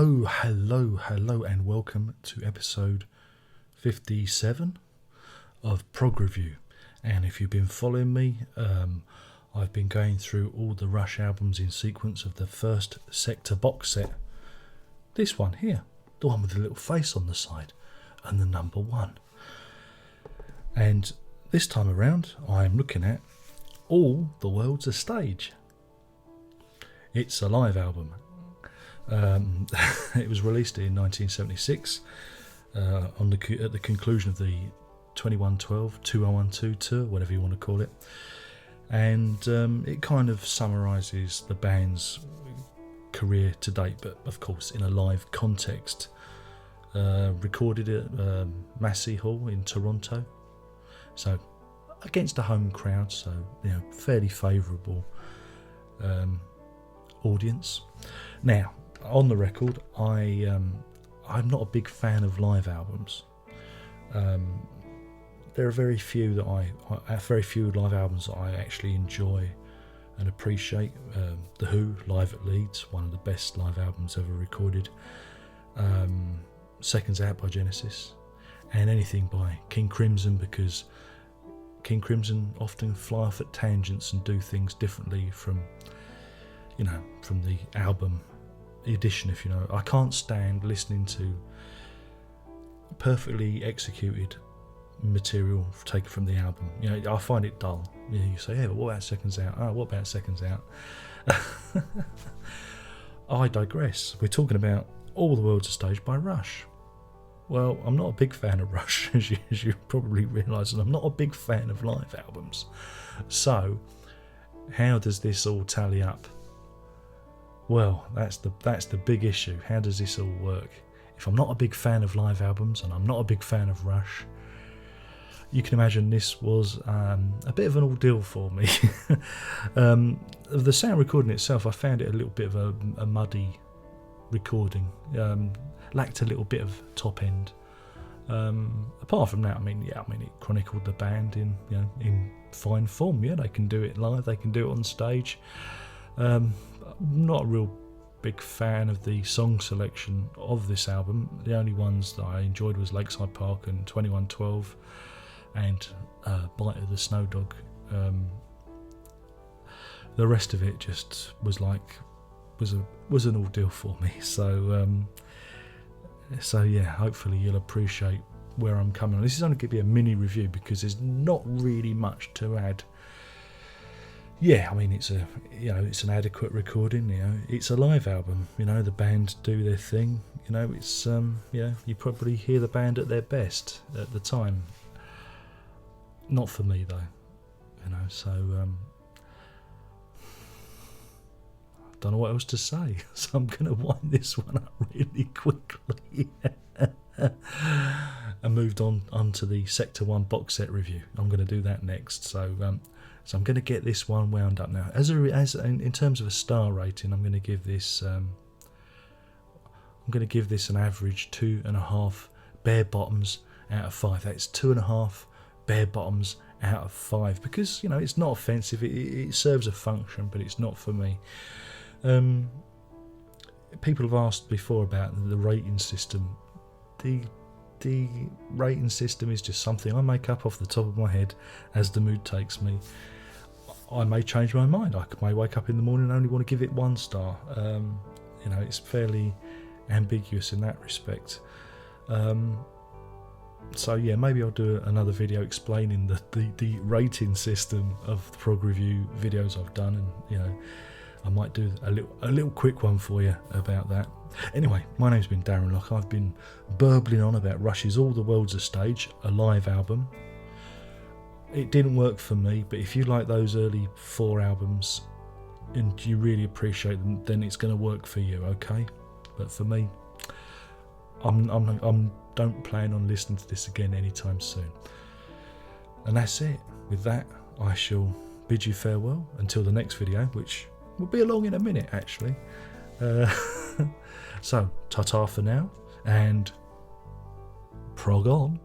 Hello, and welcome to episode 57 of Prog Review. And if you've been following me, I've been going through all the Rush albums in sequence of the first Sector box set. This one here, the one with the little face on the side, and the number 1. And this time around, I'm looking at All the World's a Stage. It's a live album. It was released in 1976 at the conclusion of the 2112-2012 tour, whatever you want to call it, and it kind of summarises the band's career to date, but of course in a live context. Recorded at Massey Hall in Toronto, so against a home crowd, so fairly favourable audience. Now, on the record, I'm not a big fan of live albums. There are very few live albums that I actually enjoy and appreciate. The Who, Live at Leeds, one of the best live albums ever recorded. Seconds Out by Genesis, and anything by King Crimson, because King Crimson often fly off at tangents and do things differently from the album edition, if you know. I can't stand listening to perfectly executed material taken from the album. I find it dull. You say, yeah, but what about Seconds Out? Oh, what about Seconds Out? I digress. We're talking about All the World's a Stage by Rush. Well, I'm not a big fan of Rush, as you probably realise, and I'm not a big fan of live albums. So, how does this all tally up? Well, that's the big issue. How does this all work? If I'm not a big fan of live albums and I'm not a big fan of Rush, you can imagine this was a bit of an ordeal for me. The sound recording itself, I found it a little bit of a muddy recording. Lacked a little bit of top end. Apart from that, it chronicled the band in fine form. Yeah, they can do it live, they can do it on stage. Not a real big fan of the song selection of this album. The only ones that I enjoyed was Lakeside Park and 2112 and Bite of the Snow Dog. The rest of it just was an ordeal for me. So yeah, hopefully you'll appreciate where I'm coming on. This is only going to be a mini review because there's not really much to add. Yeah, it's an adequate recording. It's a live album. The band do their thing. It's you probably hear the band at their best at the time. Not for me though. So I don't know what else to say. So I'm going to wind this one up really quickly and moved on to the Sector 1 box set review. I'm going to do that next. So I'm going to get this one wound up now. In terms of a star rating, I'm going to give this an average 2.5 bare bottoms out of 5. That's 2.5 bare bottoms out of 5 because it's not offensive. It serves a function, but it's not for me. People have asked before about the rating system. The rating system is just something I make up off the top of my head as the mood takes me. I may change my mind. I may wake up in the morning and only want to give it 1 star. It's fairly ambiguous in that respect. So yeah, maybe I'll do another video explaining the rating system of the prog review videos I've done, and I might do a little quick one for you about that. Anyway, my name's been Darren Locke. I've been burbling on about Rush's All the World's a Stage, a live album. It didn't work for me, but if you like those early 4 albums and you really appreciate them, then it's going to work for you, okay? But for me, I'm don't plan on listening to this again anytime soon. And that's it. With that, I shall bid you farewell until the next video, which will be along in a minute actually. So ta-ta for now, and prog on.